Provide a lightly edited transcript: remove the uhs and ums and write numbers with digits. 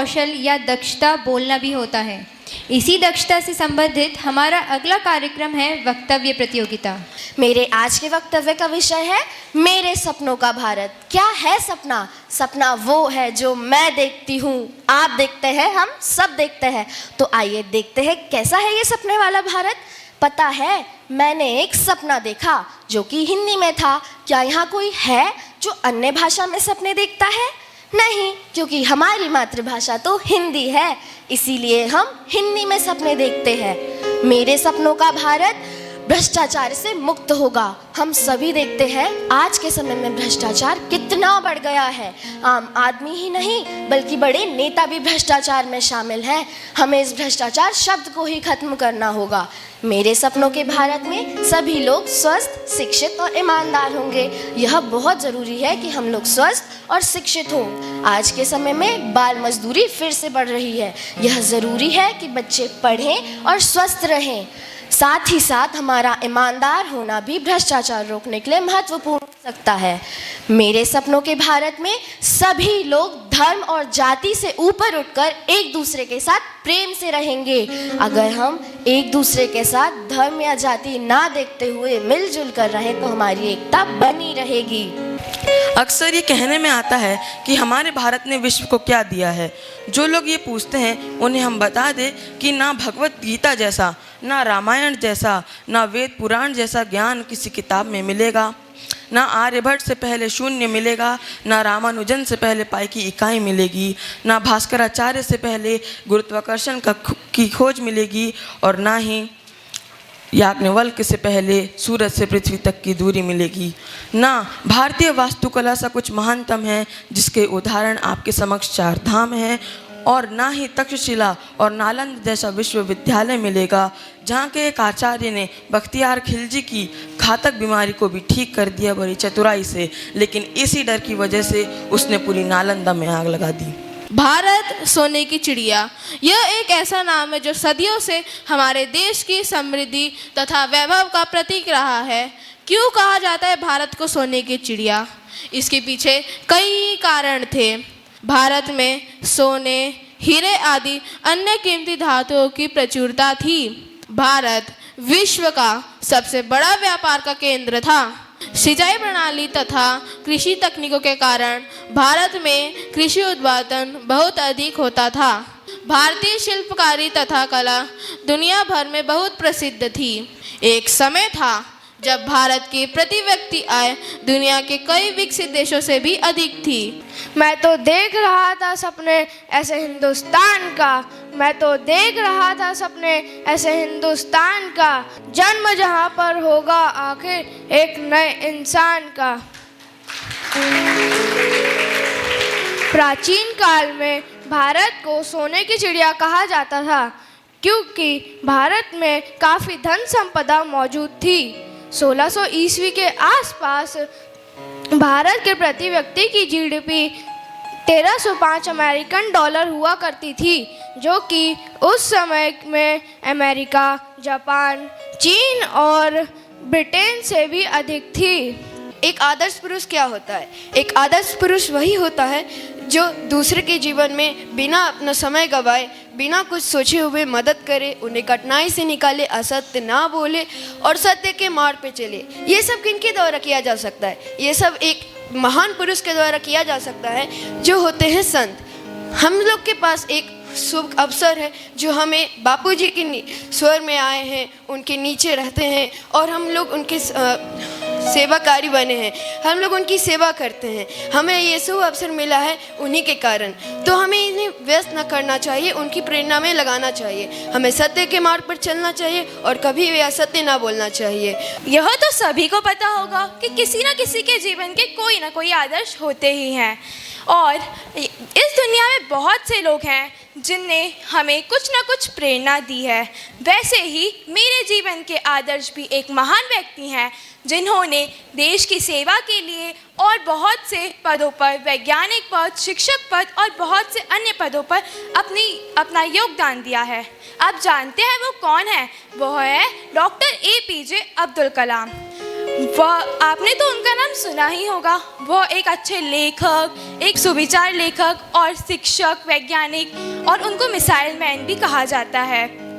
कौशल या दक्षता बोलना भी होता है। इसी दक्षता से संबंधित हमारा अगला कार्यक्रम है वक्तव्य प्रतियोगिता। मेरे आज के वक्तव्य का विषय है मेरे सपनों का भारत। क्या है सपना? सपना वो है जो मैं देखती हूँ, आप देखते हैं, हम सब देखते हैं। तो आइए देखते हैं कैसा है ये सपने वाला भारत। पता है, मैंने एक सपना देखा जो कि हिंदी में था। क्या यहाँ कोई है जो अन्य भाषा में सपने देखता है? नहीं, क्योंकि हमारी मातृभाषा तो हिंदी है, इसीलिए हम हिंदी में सपने देखते हैं। मेरे सपनों का भारत भ्रष्टाचार से मुक्त होगा। हम सभी देखते हैं आज के समय में भ्रष्टाचार कितना बढ़ गया है। आम आदमी ही नहीं बल्कि बड़े नेता भी भ्रष्टाचार में शामिल हैं। हमें इस भ्रष्टाचार शब्द को ही खत्म करना होगा। मेरे सपनों के भारत में सभी लोग स्वस्थ, शिक्षित और ईमानदार होंगे। यह बहुत ज़रूरी है कि हम लोग स्वस्थ और शिक्षित हों। आज के समय में बाल मजदूरी फिर से बढ़ रही है। यह ज़रूरी है कि बच्चे पढ़ें और स्वस्थ रहें। साथ ही साथ हमारा ईमानदार होना भी भ्रष्टाचार रोकने के लिए महत्वपूर्ण हो सकता है। मेरे सपनों के भारत में सभी लोग धर्म और जाति से ऊपर उठकर एक दूसरे के साथ प्रेम से रहेंगे। अगर हम एक दूसरे के साथ धर्म या जाति ना देखते हुए मिलजुल कर रहें तो हमारी एकता बनी रहेगी। अक्सर ये कहने में आता है कि हमारे भारत ने विश्व को क्या दिया है। जो लोग ये पूछते हैं उन्हें हम बता दें कि ना भगवत गीता जैसा, ना रामायण जैसा, ना वेद पुराण जैसा ज्ञान किसी किताब में मिलेगा। ना आर्यभट्ट से पहले शून्य मिलेगा, ना रामानुजन से पहले पाई की इकाई मिलेगी, ना भास्कराचार्य से पहले गुरुत्वाकर्षण की खोज मिलेगी, और ना ही याज्ञवल्क्य से पहले सूरज से पृथ्वी तक की दूरी मिलेगी। ना भारतीय वास्तुकला सा कुछ महानतम है जिसके उदाहरण आपके समक्ष चार धाम हैं, और ना ही तक्षशिला और नालंदा जैसा विश्वविद्यालय मिलेगा जहाँ के एक आचार्य ने बख्तियार खिलजी की घातक बीमारी को भी ठीक कर दिया बड़ी चतुराई से, लेकिन इसी डर की वजह से उसने पूरी नालंदा में आग लगा दी। भारत सोने की चिड़िया, यह एक ऐसा नाम है जो सदियों से हमारे देश की समृद्धि तथा वैभव का प्रतीक रहा है। क्यों कहा जाता है भारत को सोने की चिड़िया? इसके पीछे कई कारण थे। भारत में सोने, हीरे आदि अन्य कीमती धातुओं की प्रचुरता थी। भारत विश्व का सबसे बड़ा व्यापार का केंद्र था। सिंचाई प्रणाली तथा कृषि तकनीकों के कारण भारत में कृषि उत्पादन बहुत अधिक होता था। भारतीय शिल्पकारी तथा कला दुनिया भर में बहुत प्रसिद्ध थी। एक समय था जब भारत की प्रति व्यक्ति आय दुनिया के कई विकसित देशों से भी अधिक थी। मैं तो देख रहा था सपने ऐसे हिंदुस्तान का, मैं तो देख रहा था सपने ऐसे हिंदुस्तान का, जन्म जहाँ पर होगा आखिर एक नए इंसान का। प्राचीन काल में भारत को सोने की चिड़िया कहा जाता था क्योंकि भारत में काफ़ी धन संपदा मौजूद थी। 1600 ईस्वी के आसपास भारत के प्रति व्यक्ति की जीडीपी 1305 अमेरिकन डॉलर हुआ करती थी, जो कि उस समय में अमेरिका, जापान, चीन और ब्रिटेन से भी अधिक थी। एक आदर्श पुरुष क्या होता है? एक आदर्श पुरुष वही होता है जो दूसरे के जीवन में बिना अपना समय गवाए, बिना कुछ सोचे हुए मदद करे, उन्हें कठिनाई से निकाले, असत्य ना बोले और सत्य के मार्ग पे चले। ये सब किनके द्वारा किया जा सकता है? ये सब एक महान पुरुष के द्वारा किया जा सकता है जो होते हैं संत। हम लोग के पास एक शुभ अवसर है जो हमें बापूजी के स्वर में आए हैं, उनके नीचे रहते हैं और हम लोग उनके सेवाकारी बने हैं। हम लोग उनकी सेवा करते हैं। हमें ये शुभ अवसर मिला है उन्हीं के कारण। तो हमें इन्हें व्यस्त न करना चाहिए, उनकी प्रेरणा में लगाना चाहिए। हमें सत्य के मार्ग पर चलना चाहिए और कभी भी असत्य ना बोलना चाहिए। यह तो सभी को पता होगा कि किसी न किसी के जीवन के कोई ना कोई आदर्श होते ही हैं, और इस दुनिया में बहुत से लोग हैं जिनने हमें कुछ न कुछ प्रेरणा दी है। वैसे ही मेरे जीवन के आदर्श भी एक महान व्यक्ति हैं जिन्होंने देश की सेवा के लिए और बहुत से पदों पर, वैज्ञानिक पद, शिक्षक पद और बहुत से अन्य पदों पर अपना योगदान दिया है। आप जानते हैं वो कौन है? वो है डॉक्टर APJ अब्दुल कलाम। वह, आपने तो उनका नाम सुना ही होगा। वह एक अच्छे लेखक, एक सुविचार लेखक और शिक्षक, वैज्ञानिक और उनको मिसाइल मैन भी कहा जाता है।